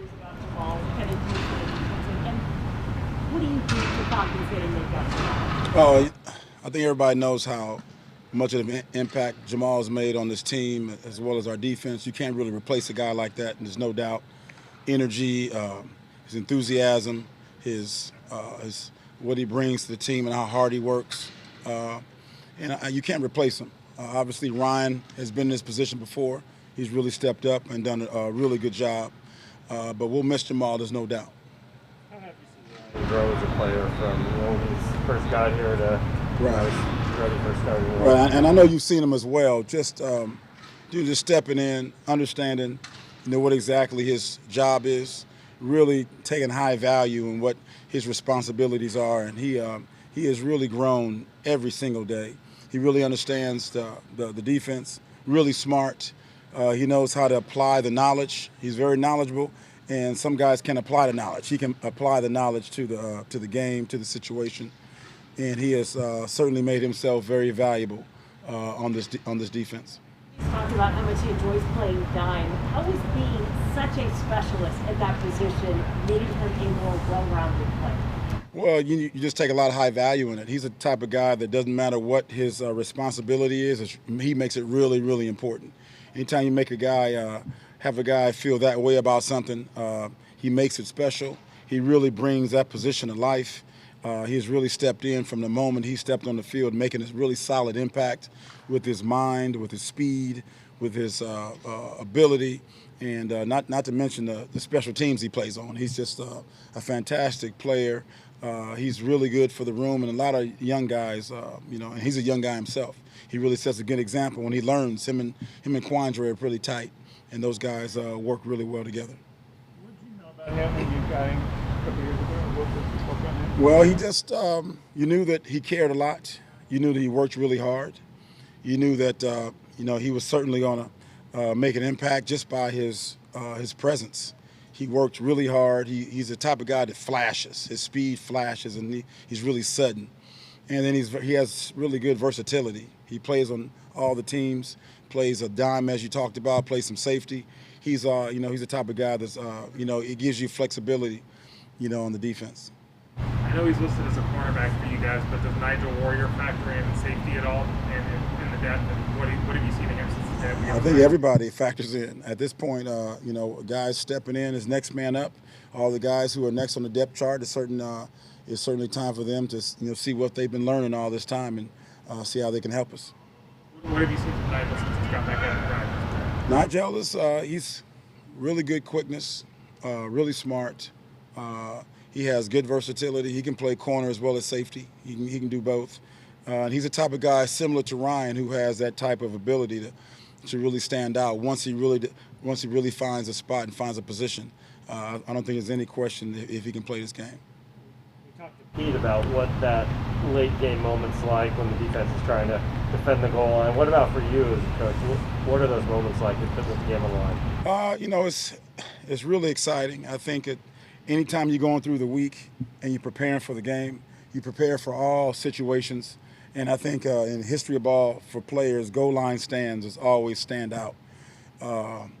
news about Jamal headed to the and what do you think the Falcons getting make up for that? Oh, I think everybody knows how much of an impact Jamal's made on this team as well as our defense. You can't really replace a guy like that, and there's no doubt. Energy, his enthusiasm, his what he brings to the team and how hard he works, and you can't replace him. Obviously, Ryan has been in this position before. He's really stepped up and done a really good job. But we'll miss Jamal, there's no doubt. How have you seen Ryan grow as a player from when he first got here to he's ready for starting role? Right, and I know you've seen him as well. Just stepping in, understanding, what exactly his job is, really taking high value in what his responsibilities are, and he has really grown every single day. He really understands the defense. Really smart. He knows how to apply the knowledge. He's very knowledgeable, and some guys can apply the knowledge. He can apply the knowledge to the game, to the situation, and he has certainly made himself very valuable on this defense. He's talked about how much he enjoys playing dime. How is being such a specialist at that position making him a more well-rounded player? Well, you just take a lot of high value in it. He's the type of guy that doesn't matter what his responsibility is, he makes it really, really important. Anytime you make have a guy feel that way about something, he makes it special. He really brings that position to life. He has really stepped in from the moment he stepped on the field, making a really solid impact with his mind, with his speed, with his ability, and not to mention the special teams he plays on. He's just a fantastic player. He's really good for the room, and a lot of young guys, and he's a young guy himself. He really sets a good example when he learns. Him and Quandre are pretty tight, and those guys work really well together. What did you know about him when you got him a couple years ago? What was the book on him? Well, he just, you knew that he cared a lot. You knew that he worked really hard. You knew that, he was certainly going to make an impact just by his presence. He worked really hard. He's the type of guy that flashes. His speed flashes, and he's really sudden. And then he has really good versatility. He plays on all the teams, plays a dime, as you talked about, plays some safety. He's the type of guy that's, it gives you flexibility, on the defense. I know he's listed as a cornerback for you guys, but does Nigel Warrior factor in safety at all in the depth? And what have you seen against his depth? I think everybody factors in. At this point, guys stepping in as next man up. All the guys who are next on the depth chart, it's certainly time for them to see what they've been learning all this time and see how they can help us. What have you seen from Nigel since he's got back out of practice? Nigel is he's really good quickness, really smart. He has good versatility. He can play corner as well as safety. He can do both. And he's the type of guy similar to Ryan who has that type of ability to really stand out once he really finds a spot and finds a position. I don't think there's any question if he can play this game. You talked to Pete about what that late game moment's like when the defense is trying to defend the goal line. What about for you as a coach? What are those moments like with the game on the line? It's really exciting. I think anytime you're going through the week and you're preparing for the game, you prepare for all situations. And I think in history of ball for players, goal line stands always stand out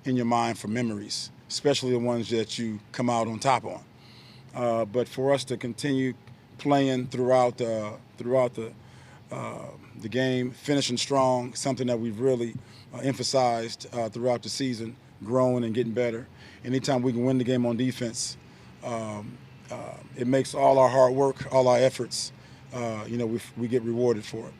in your mind for memories, especially the ones that you come out on top on. But for us to continue playing throughout the game, finishing strong, something that we've really emphasized throughout the season, growing and getting better. Anytime we can win the game on defense, it makes all our hard work, all our efforts, we get rewarded for it.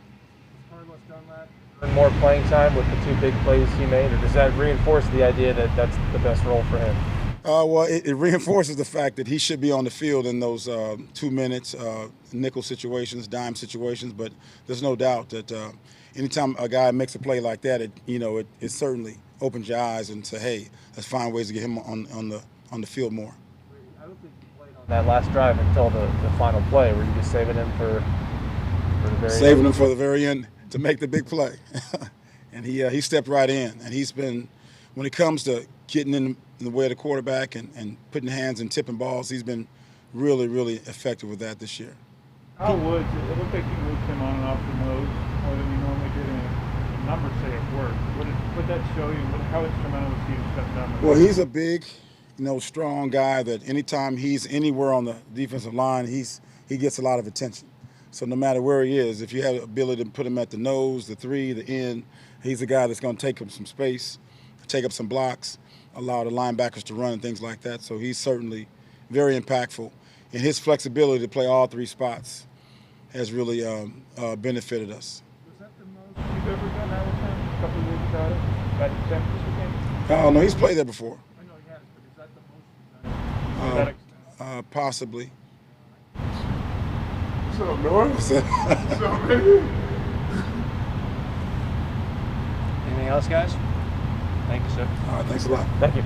Carlos Dunlap more playing time with the two big plays he made, or does that reinforce the idea that that's the best role for him? Well, it reinforces the fact that he should be on the field in those 2 minutes, nickel situations, dime situations. But there's no doubt that anytime a guy makes a play like that, it certainly opens your eyes and say, hey, let's find ways to get him on the field more. I don't think you played on that last drive until the final play. Were you just saving him for the very saving end? him for the very end to make the big play, and he stepped right in. And he's been, when it comes to getting in the way of the quarterback and putting hands and tipping balls, he's been really, really effective with that this year. How Woods, it looked like you moved him on and off the nose more than you normally did, and the numbers say it worked. What did that show you? How instrumental was he to step down? Well, he's a big strong guy that anytime he's anywhere on the defensive line, he gets a lot of attention. So no matter where he is, if you have the ability to put him at the nose, the 3, the end, he's a guy that's going to take up some space, take up some blocks, allow the linebackers to run and things like that. So he's certainly very impactful. And his flexibility to play all 3 spots has really benefited us. Was that the most you've ever done that with him? A couple of years ago, back in San Francisco game? Oh, no, he's played there before. I know he has, but is that the most you've done? To that extent? Possibly. What's up, Norton? What's up? What's up, baby? Anything else, guys? Thank you, sir. All right, thanks a lot. Thank you.